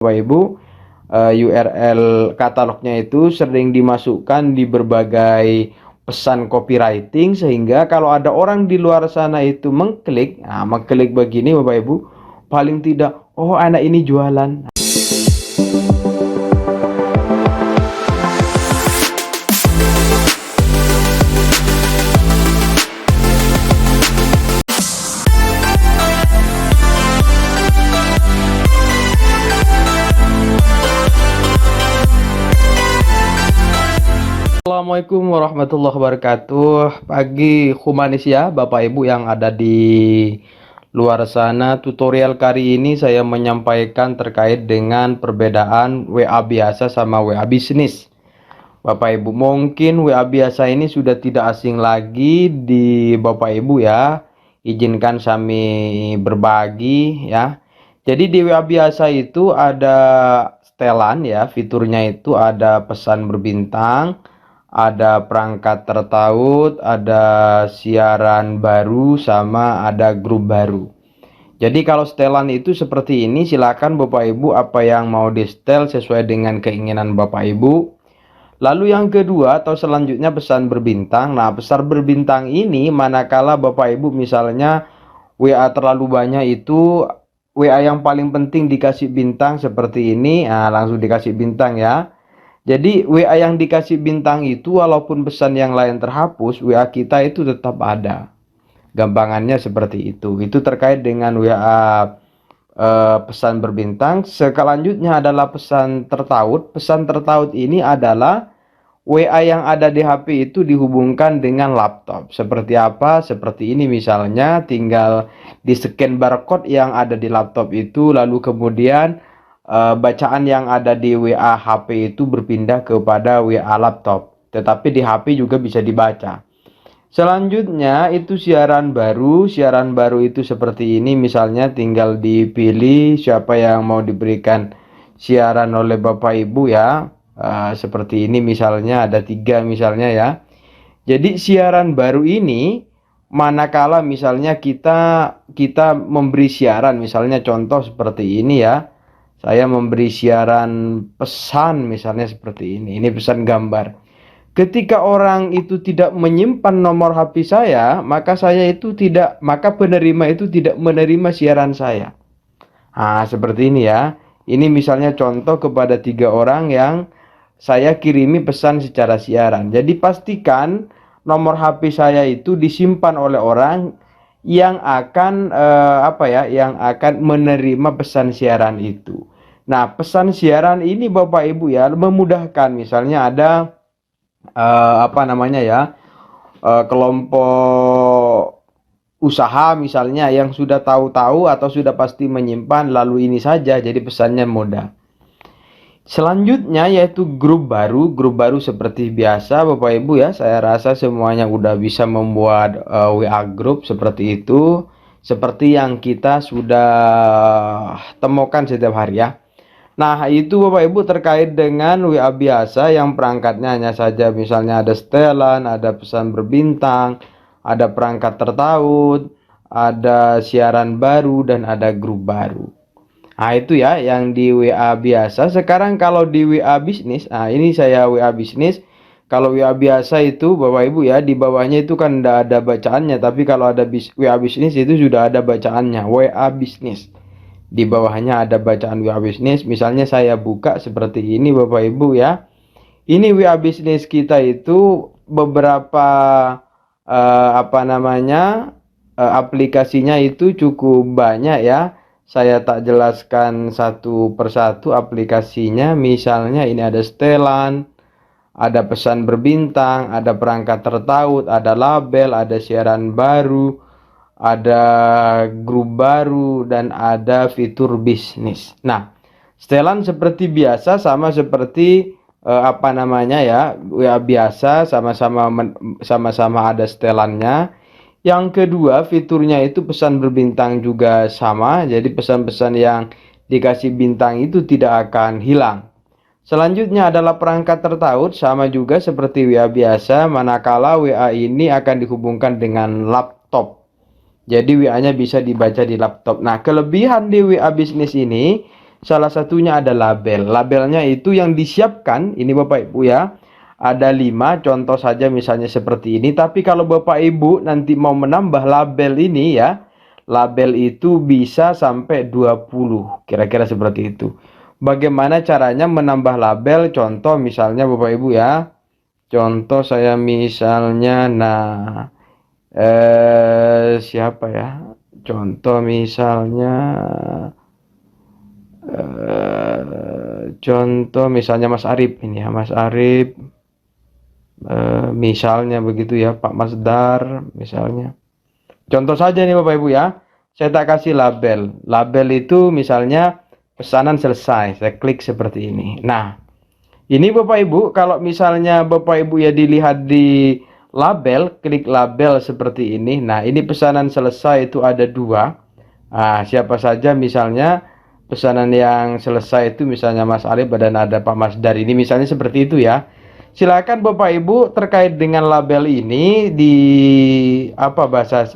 Bapak Ibu, URL katalognya itu sering dimasukkan di berbagai pesan copywriting, sehingga kalau ada orang di luar sana itu mengklik begini Bapak Ibu, paling tidak, oh anak ini jualan. Assalamualaikum warahmatullahi wabarakatuh. Pagi humanis ya Bapak Ibu yang ada di luar sana. Tutorial kali ini saya menyampaikan terkait dengan perbedaan WA biasa sama WA bisnis. Bapak Ibu, mungkin WA biasa ini sudah tidak asing lagi di Bapak Ibu ya. Izinkan kami berbagi ya. Jadi di WA biasa itu ada setelan ya, fiturnya itu ada pesan berbintang, ada perangkat tertaut, ada siaran baru, sama ada grup baru. Jadi kalau setelan itu seperti ini, silakan Bapak Ibu apa yang mau di setel sesuai dengan keinginan Bapak Ibu. Lalu yang kedua atau selanjutnya pesan berbintang. Nah, pesan berbintang ini manakala Bapak Ibu misalnya WA terlalu banyak, itu WA yang paling penting dikasih bintang seperti ini. Nah, langsung dikasih bintang ya. Jadi WA yang dikasih bintang itu walaupun pesan yang lain terhapus, WA kita itu tetap ada. Gampangannya seperti itu. Itu terkait dengan WA pesan berbintang. Selanjutnya adalah pesan tertaut. Pesan tertaut ini adalah WA yang ada di HP itu dihubungkan dengan laptop. Seperti apa? Seperti ini misalnya, tinggal di scan barcode yang ada di laptop itu, lalu kemudian bacaan yang ada di WA HP itu berpindah kepada WA laptop, tetapi di HP juga bisa dibaca. Selanjutnya itu siaran baru. Siaran baru itu seperti ini misalnya, tinggal dipilih siapa yang mau diberikan siaran oleh Bapak Ibu ya. Seperti ini misalnya, ada 3 misalnya ya. Jadi siaran baru ini manakala misalnya kita memberi siaran, misalnya contoh seperti ini ya. Saya memberi siaran pesan misalnya seperti ini. Ini pesan gambar. Ketika orang itu tidak menyimpan nomor HP saya, maka penerima itu tidak menerima siaran saya. Nah, seperti ini ya. Ini misalnya contoh kepada 3 orang yang saya kirimi pesan secara siaran. Jadi pastikan nomor HP saya itu disimpan oleh orang yang akan yang akan menerima pesan siaran itu. Nah, pesan siaran ini Bapak Ibu ya memudahkan. Misalnya ada kelompok usaha misalnya yang sudah tahu-tahu atau sudah pasti menyimpan, lalu ini saja, jadi pesannya mudah. Selanjutnya yaitu grup baru. Grup baru seperti biasa Bapak Ibu ya, saya rasa semuanya udah bisa membuat WA grup seperti itu, seperti yang kita sudah temukan setiap hari ya. Nah, itu Bapak Ibu terkait dengan WA biasa yang perangkatnya hanya saja misalnya ada setelan, ada pesan berbintang, ada perangkat tertaut, ada siaran baru, dan ada grup baru. Nah, itu ya yang di WA biasa. Sekarang kalau di WA bisnis, nah ini saya WA bisnis. Kalau WA biasa itu Bapak Ibu ya, di bawahnya itu kan tidak ada bacaannya, tapi kalau ada WA bisnis itu sudah ada bacaannya, WA bisnis. Di bawahnya ada bacaan WA bisnis. Misalnya saya buka seperti ini Bapak Ibu ya. Ini WA bisnis kita itu beberapa aplikasinya itu cukup banyak ya. Saya tak jelaskan satu persatu aplikasinya. Misalnya ini ada setelan, ada pesan berbintang, ada perangkat tertaut, ada label, ada siaran baru, ada grup baru, dan ada fitur bisnis. Nah, setelan seperti biasa, sama seperti WA biasa, sama-sama ada setelannya. Yang kedua, fiturnya itu pesan berbintang juga sama. Jadi pesan-pesan yang dikasih bintang itu tidak akan hilang. Selanjutnya adalah perangkat tertaut, sama juga seperti WA biasa, manakala WA ini akan dihubungkan dengan laptop. Jadi WA-nya bisa dibaca di laptop. Nah, kelebihan di WA bisnis ini, Salah satunya ada label. Labelnya itu yang disiapkan, ini Bapak Ibu ya, ada 5, contoh saja misalnya seperti ini. Tapi kalau Bapak Ibu nanti mau menambah label ini ya, label itu bisa sampai 20, kira-kira seperti itu. Bagaimana caranya menambah label? Contoh misalnya Bapak Ibu ya, contoh saya misalnya, nah, siapa ya? Contoh misalnya, contoh misalnya Mas Arif ini ya, Mas Arif, misalnya begitu ya, Pak Masdar misalnya. Contoh saja nih Bapak Ibu ya, saya tak kasih label. Label itu misalnya pesanan selesai, saya klik seperti ini. Nah, ini Bapak Ibu, kalau misalnya Bapak Ibu ya dilihat di label, klik label seperti ini. Nah, ini pesanan selesai itu ada 2. Nah, siapa saja misalnya pesanan yang selesai itu misalnya Mas Alif dan ada Pak Masdar ini misalnya seperti itu ya. Silakan Bapak Ibu terkait dengan label ini di apa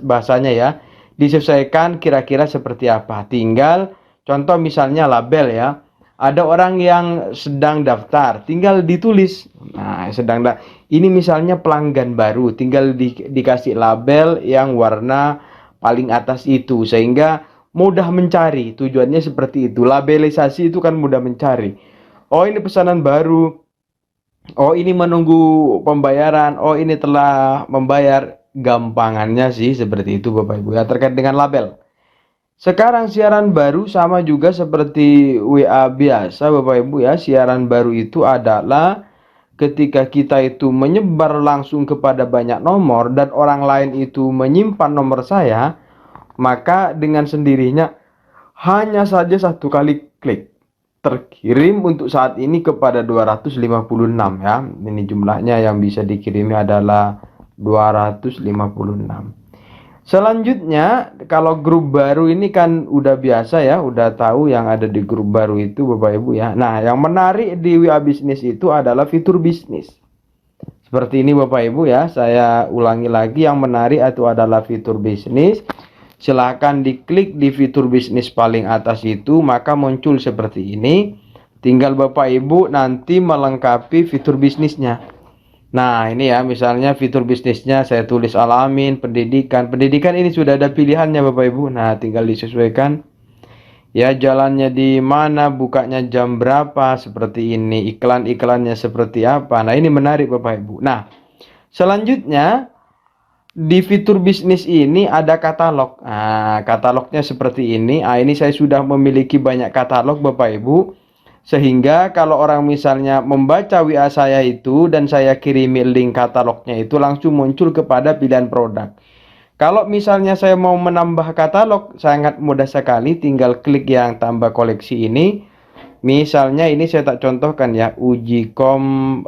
bahasanya ya, disesuaikan kira-kira seperti apa. Tinggal contoh misalnya label ya. Ada orang yang sedang daftar, tinggal ditulis. Nah, ini misalnya pelanggan baru, tinggal dikasih label yang warna paling atas itu sehingga mudah mencari. Tujuannya seperti itu. Labelisasi itu kan mudah mencari. Oh, ini pesanan baru. Oh, ini menunggu pembayaran. Oh, ini telah membayar. Gampangannya sih seperti itu Bapak Ibu ya, terkait dengan label. Sekarang siaran baru sama juga seperti WA biasa Bapak Ibu ya. Siaran baru itu adalah ketika kita itu menyebar langsung kepada banyak nomor dan orang lain itu menyimpan nomor saya, maka dengan sendirinya hanya saja satu kali klik terkirim untuk saat ini kepada 256 ya. Ini jumlahnya yang bisa dikirimi adalah 256. Selanjutnya, kalau grup baru ini kan udah biasa ya, udah tahu yang ada di grup baru itu Bapak Ibu ya. Nah, yang menarik di WA Bisnis itu adalah fitur bisnis. Seperti ini Bapak Ibu ya, saya ulangi lagi, yang menarik itu adalah fitur bisnis. Silahkan diklik di fitur bisnis paling atas itu, maka muncul seperti ini. Tinggal Bapak Ibu nanti melengkapi fitur bisnisnya. Nah, ini ya, misalnya fitur bisnisnya saya tulis alamin, pendidikan. Pendidikan ini sudah ada pilihannya Bapak Ibu. Nah, tinggal disesuaikan. Ya, jalannya di mana, bukanya jam berapa, seperti ini. Iklan-iklannya seperti apa. Nah, ini menarik Bapak Ibu. Nah, selanjutnya di fitur bisnis ini ada katalog. Nah, katalognya seperti ini. Ah, ini saya sudah memiliki banyak katalog Bapak Ibu. Sehingga kalau orang misalnya membaca WA saya itu dan saya kirimi link katalognya itu langsung muncul kepada pilihan produk. Kalau misalnya saya mau menambah katalog, sangat mudah sekali, tinggal klik yang tambah koleksi ini. Misalnya ini saya tak contohkan ya, Ujikom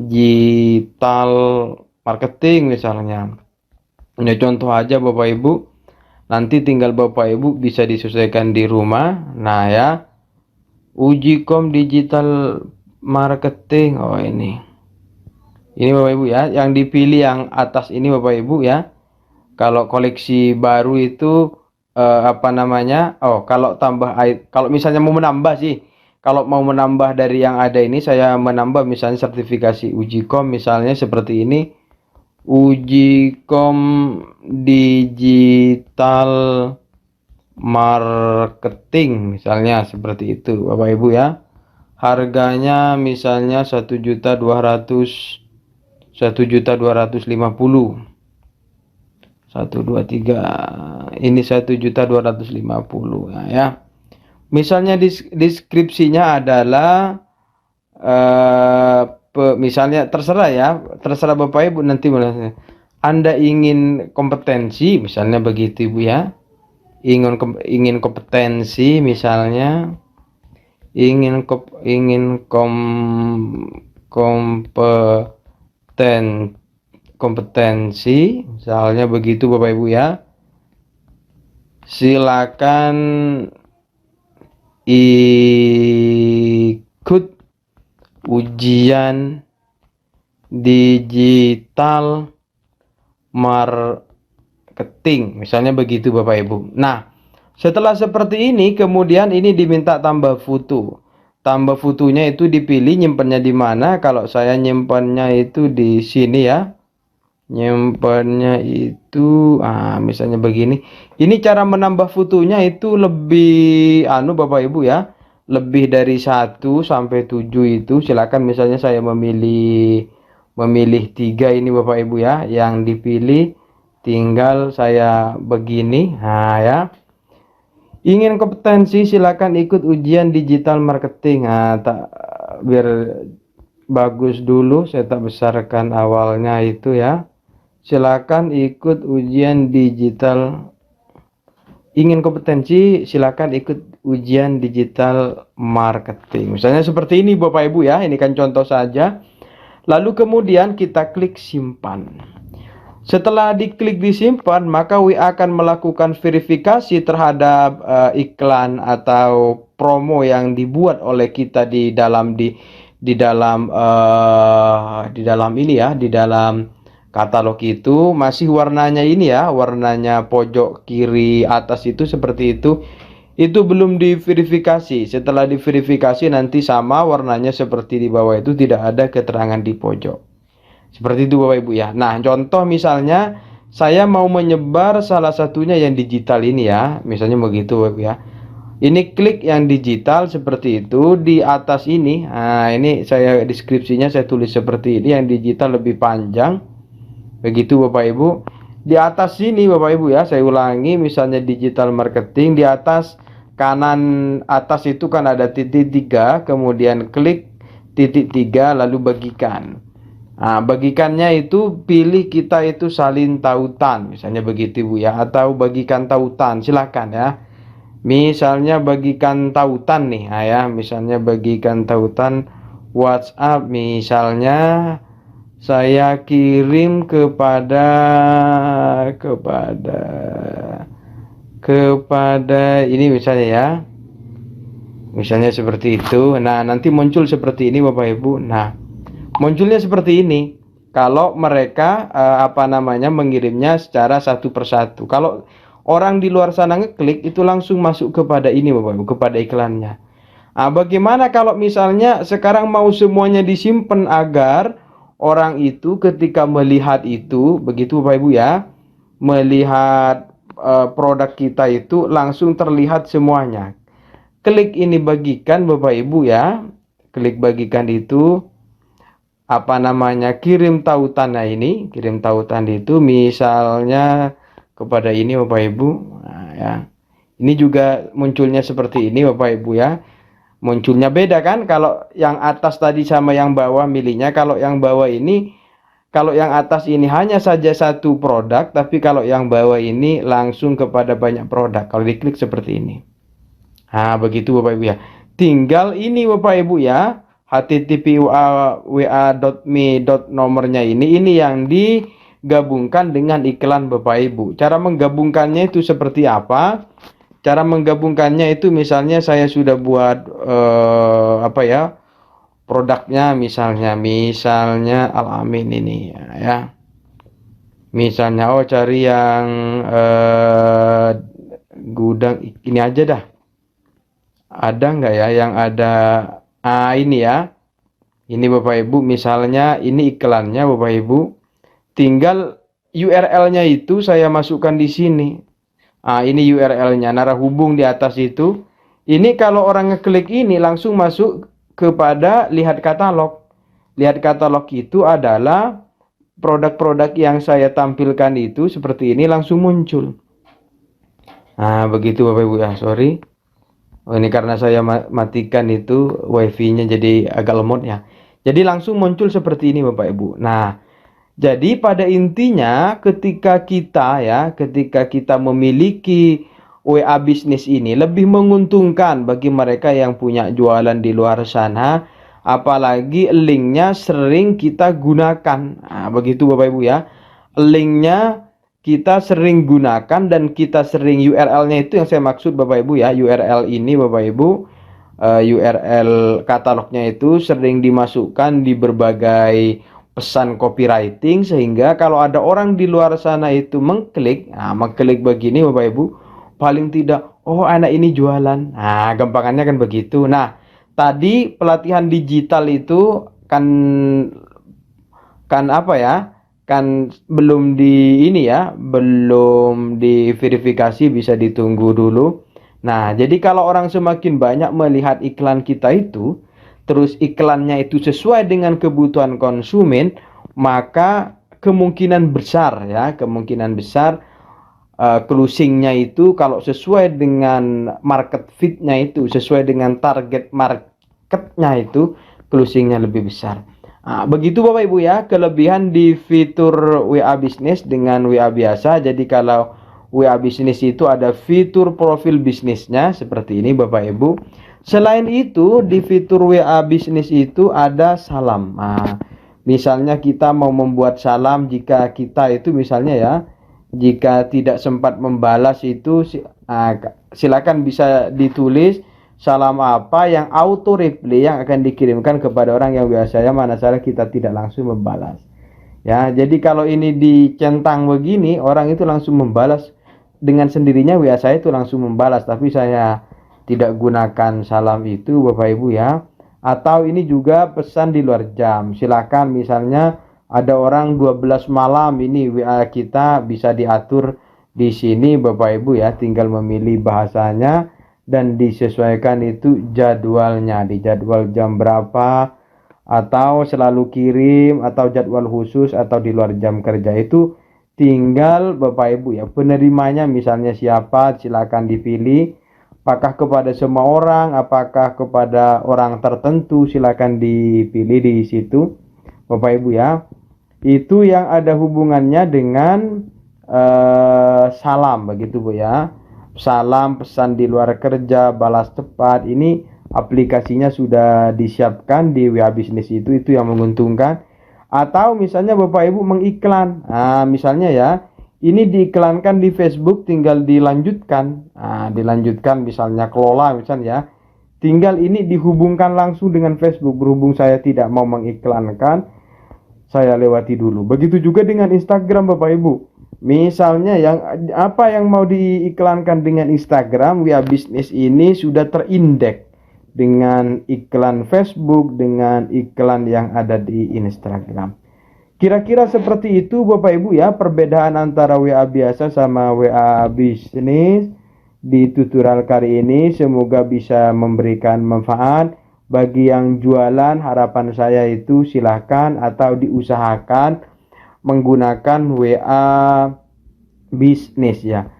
digital marketing misalnya. Ini contoh aja Bapak Ibu. Nanti tinggal Bapak Ibu bisa disesuaikan di rumah. Nah ya, Ujikom digital marketing. Oh ini Bapak Ibu ya, yang dipilih yang atas ini Bapak Ibu ya. Kalau koleksi baru itu apa namanya? Oh, kalau misalnya mau menambah sih. Kalau mau menambah dari yang ada ini, saya menambah misalnya sertifikasi Ujikom misalnya seperti ini. Ujikom digital marketing misalnya seperti itu Bapak Ibu ya. Harganya misalnya 1.200, 1.250, 123, ini 1.250 ya. Misalnya deskripsinya adalah misalnya terserah ya, terserah Bapak Ibu nanti Anda ingin kompetensi misalnya begitu Ibu ya, ingin kompetensi misalnya, ingin kompetensi misalnya begitu Bapak Ibu ya. Silakan ikut ujian digital marketing misalnya begitu Bapak Ibu. Nah, Setelah seperti ini, kemudian ini diminta tambah foto. Tambah fotonya itu dipilih nyimpannya di mana. Kalau saya nyimpannya itu di sini ya. Nyimpannya itu misalnya begini. Ini cara menambah fotonya itu lebih Bapak Ibu ya. Lebih dari 1 sampai 7 itu silakan, misalnya saya memilih 3 ini Bapak Ibu ya. Yang dipilih tinggal saya begini. Nah ya. Ingin kompetensi silakan ikut ujian digital marketing. Nah, biar bagus dulu saya tak besarkan awalnya itu ya. Silakan ikut ujian digital. Ingin kompetensi silakan ikut ujian digital marketing. Misalnya seperti ini Bapak Ibu ya. Ini kan contoh saja. Lalu kemudian kita klik simpan. Setelah diklik disimpan, maka WA akan melakukan verifikasi terhadap iklan atau promo yang dibuat oleh kita di dalam ini ya, di dalam katalog itu masih warnanya ini ya, warnanya pojok kiri atas itu seperti itu. Itu belum diverifikasi. Setelah diverifikasi nanti sama warnanya seperti di bawah itu, tidak ada keterangan di pojok. Seperti itu Bapak Ibu ya. Nah, contoh misalnya saya mau menyebar salah satunya yang digital ini ya. Misalnya begitu Bapak Ibu ya. Ini klik yang digital seperti itu di atas ini. Nah, ini saya deskripsinya saya tulis seperti ini, yang digital lebih panjang. Begitu Bapak Ibu. Di atas sini Bapak Ibu ya, saya ulangi, misalnya digital marketing, di atas kanan atas itu kan ada titik 3, kemudian klik titik 3 lalu bagikan. Nah, bagikannya itu pilih kita itu salin tautan, misalnya begitu Bu ya, atau bagikan tautan, silakan ya. Misalnya bagikan tautan nih, nah ya, misalnya bagikan tautan WhatsApp, misalnya saya kirim kepada ini misalnya ya. Misalnya seperti itu. Nah, nanti muncul seperti ini Bapak Ibu. Nah, munculnya seperti ini kalau mereka mengirimnya secara satu persatu. Kalau orang di luar sana ngeklik itu langsung masuk kepada ini Bapak Ibu, kepada iklannya. Nah, bagaimana kalau misalnya sekarang mau semuanya disimpan agar orang itu ketika melihat itu, begitu Bapak Ibu ya, melihat produk kita itu langsung terlihat semuanya. Klik ini bagikan Bapak Ibu ya. Klik bagikan itu kirim tautan. Nah, ini kirim tautan itu misalnya kepada ini Bapak Ibu. Nah, ya. Ini juga munculnya seperti ini Bapak Ibu ya. Munculnya beda kan kalau yang atas tadi sama yang bawah milihnya. Kalau yang bawah ini, kalau yang atas ini hanya saja satu produk, tapi kalau yang bawah ini langsung kepada banyak produk. Kalau diklik seperti ini. Nah, begitu Bapak Ibu ya. Tinggal ini Bapak Ibu ya, http wa.me nomornya ini yang digabungkan dengan iklan Bapak Ibu. Cara menggabungkannya itu seperti apa? Cara menggabungkannya itu misalnya saya sudah buat produknya misalnya Al-Amin ini ya. Misalnya cari yang gudang ini aja dah. Ada nggak ya yang ada ini ya. Ini Bapak Ibu, misalnya ini iklannya Bapak Ibu. Tinggal URL-nya itu saya masukkan di sini. Ini URL-nya, narah hubung di atas itu. Ini kalau orang ngeklik ini langsung masuk kepada lihat katalog. Lihat katalog itu adalah produk-produk yang saya tampilkan itu seperti ini langsung muncul. Nah, begitu Bapak Ibu ya, sorry. Ini karena saya matikan itu wifi-nya jadi agak lemot ya. Jadi langsung muncul seperti ini Bapak Ibu. Nah, jadi pada intinya ketika kita memiliki WA bisnis ini lebih menguntungkan bagi mereka yang punya jualan di luar sana, apalagi linknya sering kita gunakan. Nah, begitu Bapak Ibu ya. Linknya kita sering gunakan dan kita sering URL-nya itu yang saya maksud Bapak Ibu ya. URL ini Bapak Ibu, URL katalognya itu sering dimasukkan di berbagai pesan copywriting, sehingga kalau ada orang di luar sana itu mengklik begini Bapak Ibu, paling tidak oh anak ini jualan. Nah, gampangannya kan begitu. Nah, tadi pelatihan digital itu kan kan apa ya? Kan belum di ini ya, belum diverifikasi, bisa ditunggu dulu. Nah, jadi kalau orang semakin banyak melihat iklan kita itu, terus iklannya itu sesuai dengan kebutuhan konsumen, maka kemungkinan besar closingnya itu kalau sesuai dengan market fitnya itu, sesuai dengan target marketnya itu, closingnya lebih besar. Nah, begitu Bapak Ibu ya, kelebihan di fitur WA Business dengan WA biasa. Jadi kalau WA Business itu ada fitur profil bisnisnya seperti ini Bapak Ibu. Selain itu di fitur WA Business itu ada salam. Nah, misalnya kita mau membuat salam, jika kita itu misalnya ya, jika tidak sempat membalas itu silakan bisa ditulis salam apa yang auto reply yang akan dikirimkan kepada orang yang biasanya mana salah kita tidak langsung membalas. Ya, jadi kalau ini dicentang begini, orang itu langsung membalas dengan sendirinya, WA saya itu langsung membalas, tapi saya tidak gunakan salam itu Bapak Ibu ya. Atau ini juga pesan di luar jam. Silakan misalnya ada orang 12 malam, ini WA kita bisa diatur di sini Bapak Ibu ya, tinggal memilih bahasanya dan disesuaikan itu jadwalnya, di jadwal jam berapa, atau selalu kirim, atau jadwal khusus, atau di luar jam kerja. Itu tinggal Bapak Ibu ya, penerimanya misalnya siapa, silakan dipilih. Apakah kepada semua orang, apakah kepada orang tertentu, silakan dipilih di situ Bapak Ibu ya. Itu yang ada hubungannya dengan salam begitu Bu ya. Salam, pesan di luar kerja, balas cepat, ini aplikasinya sudah disiapkan di WA Business itu yang menguntungkan. Atau misalnya Bapak Ibu mengiklan, nah misalnya ya, ini diiklankan di Facebook, tinggal dilanjutkan. Nah, dilanjutkan misalnya kelola misalnya ya, tinggal ini dihubungkan langsung dengan Facebook. Berhubung saya tidak mau mengiklankan, saya lewati dulu. Begitu juga dengan Instagram Bapak Ibu. Misalnya yang apa yang mau diiklankan dengan Instagram, WA Business ini sudah terindeks dengan iklan Facebook, dengan iklan yang ada di Instagram. Kira-kira seperti itu Bapak Ibu ya, perbedaan antara WA biasa sama WA Business di tutorial kali ini. Semoga bisa memberikan manfaat. Bagi yang jualan, harapan saya itu silahkan atau diusahakan menggunakan WA Business ya.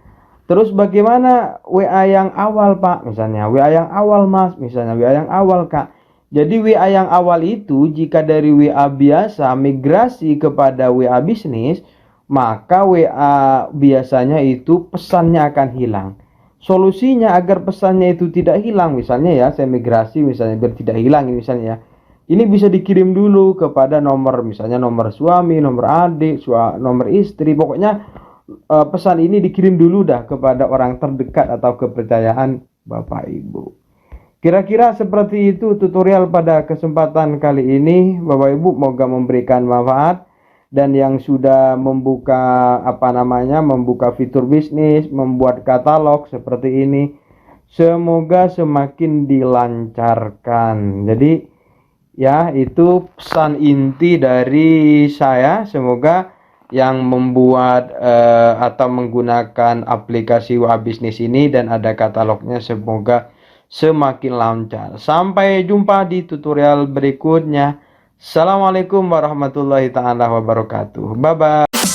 Terus bagaimana WA yang awal Pak? Misalnya WA yang awal Mas, misalnya WA yang awal Kak. Jadi WA yang awal itu jika dari WA biasa migrasi kepada WA Business, maka WA biasanya itu pesannya akan hilang. Solusinya agar pesannya itu tidak hilang, misalnya ya, saya migrasi misalnya biar tidak hilang ini misalnya ya. Ini bisa dikirim dulu kepada nomor, misalnya nomor suami, nomor adik, nomor istri, pokoknya pesan ini dikirim dulu dah kepada orang terdekat atau kepercayaan Bapak Ibu. Kira-kira seperti itu tutorial pada kesempatan kali ini Bapak Ibu, moga memberikan manfaat. Dan yang sudah membuka membuka fitur bisnis, membuat katalog seperti ini, semoga semakin dilancarkan. Jadi ya, itu pesan inti dari saya. Semoga yang membuat atau menggunakan aplikasi WA Business ini dan ada katalognya, semoga semakin lancar. Sampai jumpa di tutorial berikutnya. Assalamualaikum warahmatullahi taala wabarakatuh. Bye bye.